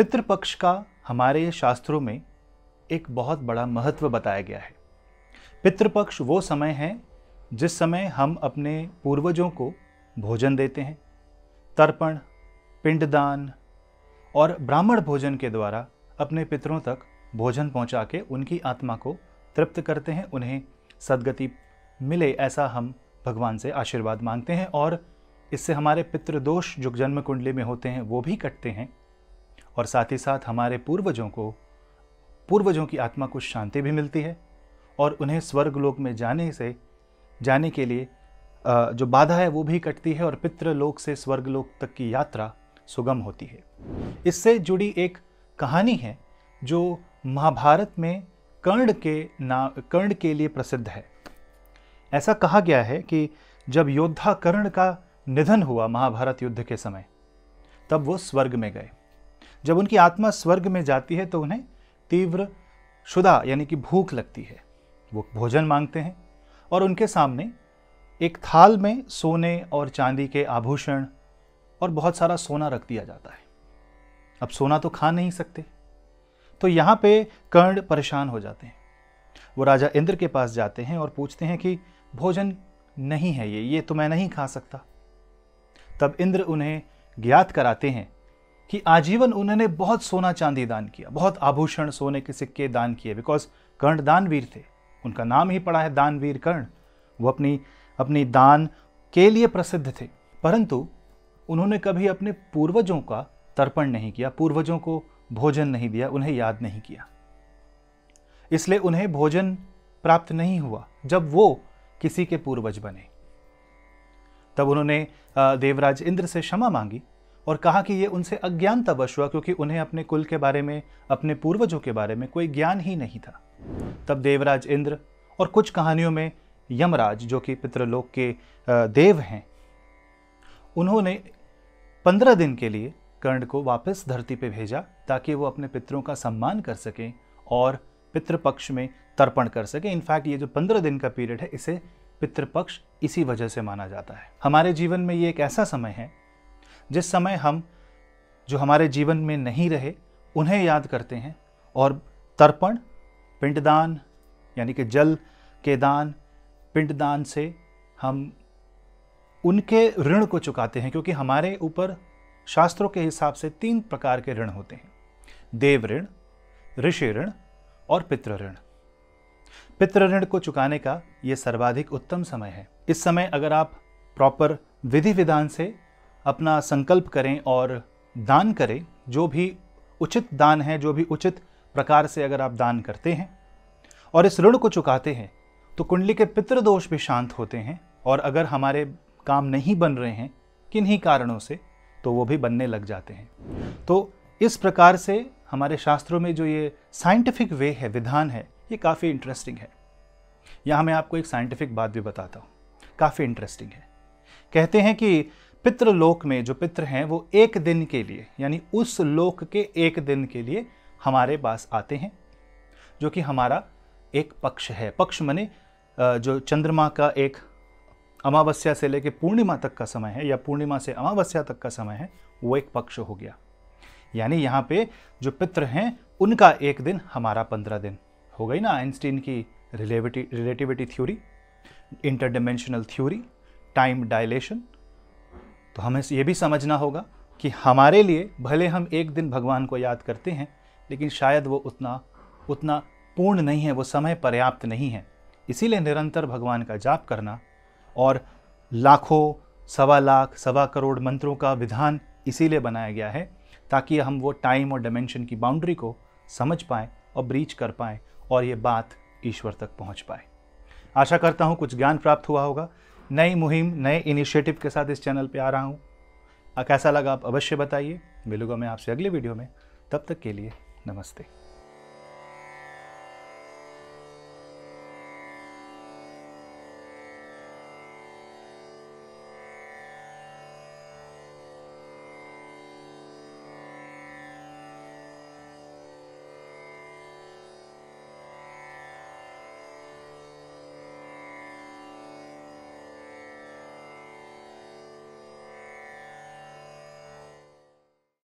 पितृपक्ष का हमारे शास्त्रों में एक बहुत बड़ा महत्व बताया गया है। पितृपक्ष वो समय है जिस समय हम अपने पूर्वजों को भोजन देते हैं। तर्पण, पिंडदान और ब्राह्मण भोजन के द्वारा अपने पितरों तक भोजन पहुंचा के उनकी आत्मा को तृप्त करते हैं, उन्हें सद्गति मिले, ऐसा हम भगवान से आशीर्वाद मांगते हैं। और इससे हमारे पितृदोष जो जन्म कुंडली में होते हैं वो भी कटते हैं, और साथ ही साथ हमारे पूर्वजों की आत्मा को शांति भी मिलती है, और उन्हें स्वर्ग लोक में जाने के लिए जो बाधा है वो भी कटती है, और पितृलोक से स्वर्ग लोक तक की यात्रा सुगम होती है। इससे जुड़ी एक कहानी है जो महाभारत में कर्ण के लिए प्रसिद्ध है। ऐसा कहा गया है कि जब योद्धा कर्ण का निधन हुआ महाभारत युद्ध के समय, तब वो स्वर्ग में गए। जब उनकी आत्मा स्वर्ग में जाती है तो उन्हें तीव्र क्षुधा यानी कि भूख लगती है। वो भोजन मांगते हैं और उनके सामने एक थाल में सोने और चांदी के आभूषण और बहुत सारा सोना रख दिया जाता है। अब सोना तो खा नहीं सकते, तो यहाँ पे कर्ण परेशान हो जाते हैं। वो राजा इंद्र के पास जाते हैं और पूछते हैं कि भोजन नहीं है ये तो मैं नहीं खा सकता। तब इंद्र उन्हें ज्ञात कराते हैं कि आजीवन उन्होंने बहुत सोना चांदी दान किया, बहुत आभूषण सोने के सिक्के दान किए, बिकॉज कर्ण दानवीर थे। उनका नाम ही पड़ा है दानवीर कर्ण। वो अपनी दान के लिए प्रसिद्ध थे, परंतु उन्होंने कभी अपने पूर्वजों का तर्पण नहीं किया, पूर्वजों को भोजन नहीं दिया, उन्हें याद नहीं किया। इसलिए उन्हें भोजन प्राप्त नहीं हुआ। जब वो किसी के पूर्वज बने तब उन्होंने देवराज इंद्र से क्षमा मांगी और कहा कि ये उनसे अज्ञानतावश हुआ, क्योंकि उन्हें अपने कुल के बारे में, अपने पूर्वजों के बारे में कोई ज्ञान ही नहीं था। तब देवराज इंद्र और कुछ कहानियों में यमराज, जो कि पितृलोक के देव हैं, उन्होंने 15 दिन के लिए कर्ण को वापस धरती पे भेजा ताकि वो अपने पितरों का सम्मान कर सकें और पितृपक्ष में तर्पण कर सकें। इनफैक्ट ये जो 15 दिन का पीरियड है, इसे पितृपक्ष इसी वजह से माना जाता है। हमारे जीवन में ये एक ऐसा समय है जिस समय हम जो हमारे जीवन में नहीं रहे उन्हें याद करते हैं, और तर्पण, पिंडदान यानी कि जल के दान, पिंडदान से हम उनके ऋण को चुकाते हैं, क्योंकि हमारे ऊपर शास्त्रों के हिसाब से 3 प्रकार के ऋण होते हैं: देव ऋण, ऋषि ऋण और पितृ ऋण। पितृ ऋण को चुकाने का ये सर्वाधिक उत्तम समय है। इस समय अगर आप प्रॉपर विधि विधान से अपना संकल्प करें और दान करें, जो भी उचित दान है, जो भी उचित प्रकार से अगर आप दान करते हैं और इस ऋण को चुकाते हैं, तो कुंडली के पितृदोष भी शांत होते हैं, और अगर हमारे काम नहीं बन रहे हैं किन्हीं कारणों से, तो वो भी बनने लग जाते हैं। तो इस प्रकार से हमारे शास्त्रों में जो ये साइंटिफिक वे है, विधान है, ये काफ़ी इंटरेस्टिंग है। यहाँ मैं आपको एक साइंटिफिक बात भी बताता हूँ, काफ़ी इंटरेस्टिंग है। कहते हैं कि पितृलोक में जो पितृ हैं वो एक दिन के लिए, यानी उस लोक के एक दिन के लिए हमारे पास आते हैं, जो कि हमारा एक पक्ष है। पक्ष माने जो चंद्रमा का एक अमावस्या से लेकर पूर्णिमा तक का समय है, या पूर्णिमा से अमावस्या तक का समय है, वो एक पक्ष हो गया। यानी यहाँ पे जो पितृ हैं उनका एक दिन, हमारा 15 दिन हो गई ना। आइंस्टीन की relativity theory, interdimensional theory, time dilation. तो हमें ये भी समझना होगा कि हमारे लिए भले हम एक दिन भगवान को याद करते हैं, लेकिन शायद वो उतना पूर्ण नहीं है, वो समय पर्याप्त नहीं है। इसीलिए निरंतर भगवान का जाप करना और लाखों, 1.25 लाख, 1.25 करोड़ मंत्रों का विधान इसीलिए बनाया गया है ताकि हम वो टाइम और डायमेंशन की बाउंड्री को समझ पाएँ और ब्रीच कर पाएँ, और ये बात ईश्वर तक पहुँच पाए। आशा करता हूँ कुछ ज्ञान प्राप्त हुआ होगा। नई मुहिम, नए इनिशिएटिव के साथ इस चैनल पे आ रहा हूँ। कैसा लगा आप अवश्य बताइए। मिलूंगा मैं आपसे अगले वीडियो में। तब तक के लिए नमस्ते।